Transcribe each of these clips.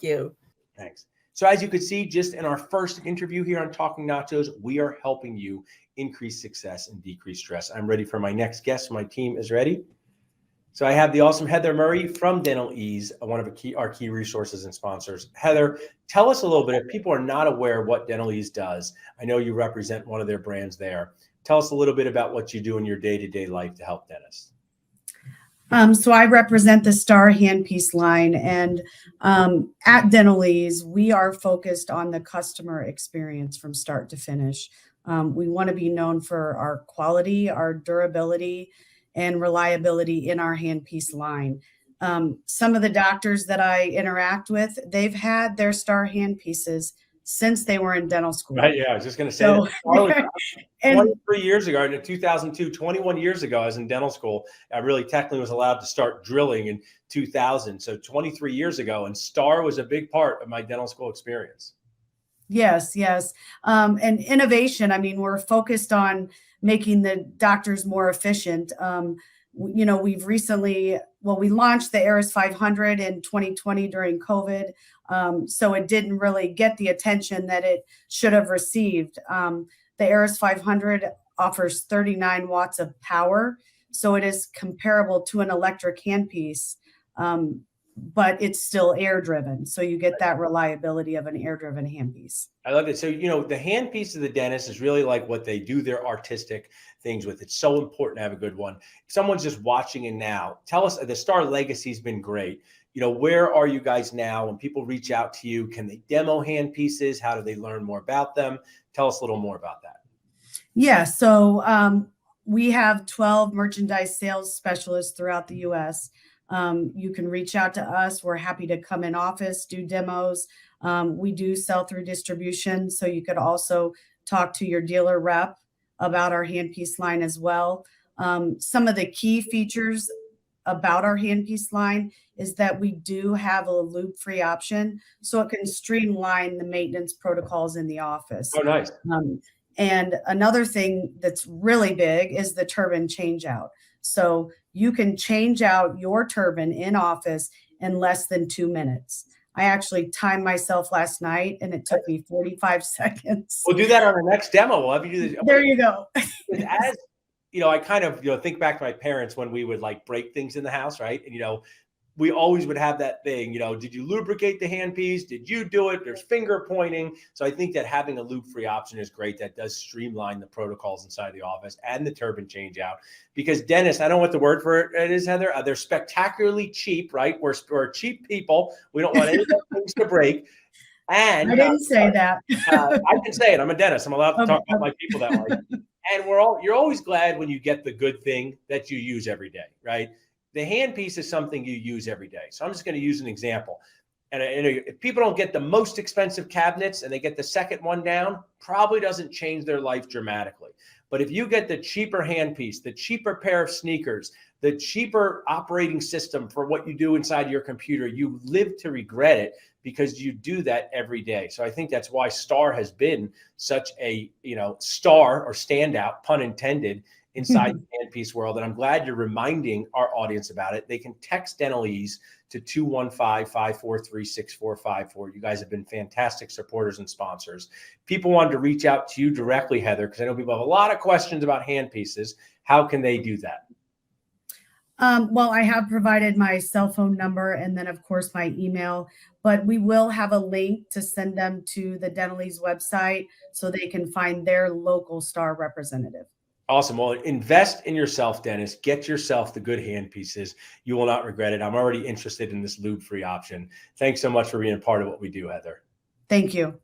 you. Thanks. So as you could see, just in our first interview here on Talking Nachos, we are helping you increase success and decrease stress. I'm ready for my next guest. My team is ready. So I have the awesome Heather Murray from DentalEZ, one of our key resources and sponsors. Heather, tell us a little bit, if people are not aware what DentalEZ does, I know you represent one of their brands there. Tell us a little bit about what you do in your day-to-day life to help dentists. So I represent the Star handpiece line, and at DentalEZ, we are focused on the customer experience from start to finish. We want to be known for our quality, our durability, and reliability in our handpiece line. Some of the doctors that I interact with, they've had their Star handpieces since they were in dental school. Right, yeah, I was just going to say that. 23 years ago, in 2002, 21 years ago, I was in dental school. I really technically was allowed to start drilling in 2000. So 23 years ago, and Star was a big part of my dental school experience. Yes, yes. And innovation, I mean, we're focused on making the doctors more efficient. We've recently, we launched the DentalEZ 500 in 2020 during COVID. So it didn't really get the attention that it should have received. The DentalEZ 500 offers 39 watts of power. So it is comparable to an electric handpiece, but it's still air driven. So you get that reliability of an air driven handpiece. I love it. So, the handpiece of the dentist is really like what they do their artistic things with. It's so important to have a good one. If someone's just watching in now, tell us, the Star legacy has been great. Where are you guys now? When people reach out to you, can they demo handpieces? How do they learn more about them? Tell us a little more about that. Yeah. So we have 12 merchandise sales specialists throughout the U.S. You can reach out to us. We're happy to come in office, do demos. We do sell through distribution. So you could also talk to your dealer rep about our handpiece line as well. Some of the key features about our handpiece line is that we do have a loop-free option, so it can streamline the maintenance protocols in the office. Oh, nice. And another thing that's really big is the turbine change out. So you can change out your turbine in office in less than 2 minutes. I actually timed myself last night and it took me 45 seconds. We'll do that on the next demo. We'll have you do this. There you go. As I kind of, think back to my parents when we would like break things in the house, right? And, we always would have that thing, did you lubricate the handpiece? Did you do it? There's finger pointing. So I think that having a loop-free option is great. That does streamline the protocols inside the office and the turbine change out. Because dentists, I don't know what the word for it is, Heather. They're spectacularly cheap, right? We're cheap people. We don't want any things to break. And I didn't say that. I can say it. I'm a dentist. I'm allowed to talk about my people that way. And you're always glad when you get the good thing that you use every day, right? The handpiece is something you use every day. So I'm just going to use an example. And if people don't get the most expensive cabinets and they get the second one down, probably doesn't change their life dramatically. But if you get the cheaper handpiece, the cheaper pair of sneakers, the cheaper operating system for what you do inside your computer, you live to regret it because you do that every day. So I think that's why Star has been such a, star or standout, pun intended, inside the handpiece world. And I'm glad you're reminding our audience about it. They can text DentalEZ to 215-543-6454. You guys have been fantastic supporters and sponsors. People wanted to reach out to you directly, Heather, because I know people have a lot of questions about handpieces. How can they do that? I have provided my cell phone number and then, of course, my email, but we will have a link to send them to the DentalEZ website so they can find their local Star representative. Awesome. Well, invest in yourself, dentist. Get yourself the good hand pieces. You will not regret it. I'm already interested in this lube-free option. Thanks so much for being a part of what we do, Heather. Thank you.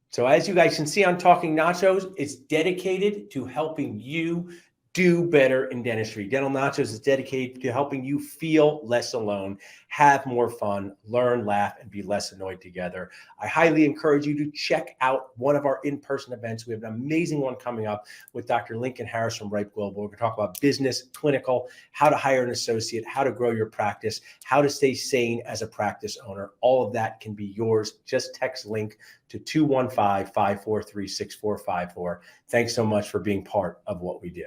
So as you guys can see on Talking Nachos, it's dedicated to helping you do better in dentistry. Dental Nachos is dedicated to helping you feel less alone, have more fun, learn, laugh, and be less annoyed together. I highly encourage you to check out one of our in-person events. We have an amazing one coming up with Dr. Lincoln Harris from Ripe Global. We're going to talk about business, clinical, how to hire an associate, how to grow your practice, how to stay sane as a practice owner. All of that can be yours. Just text LINK to 215-543-6454. Thanks so much for being part of what we do.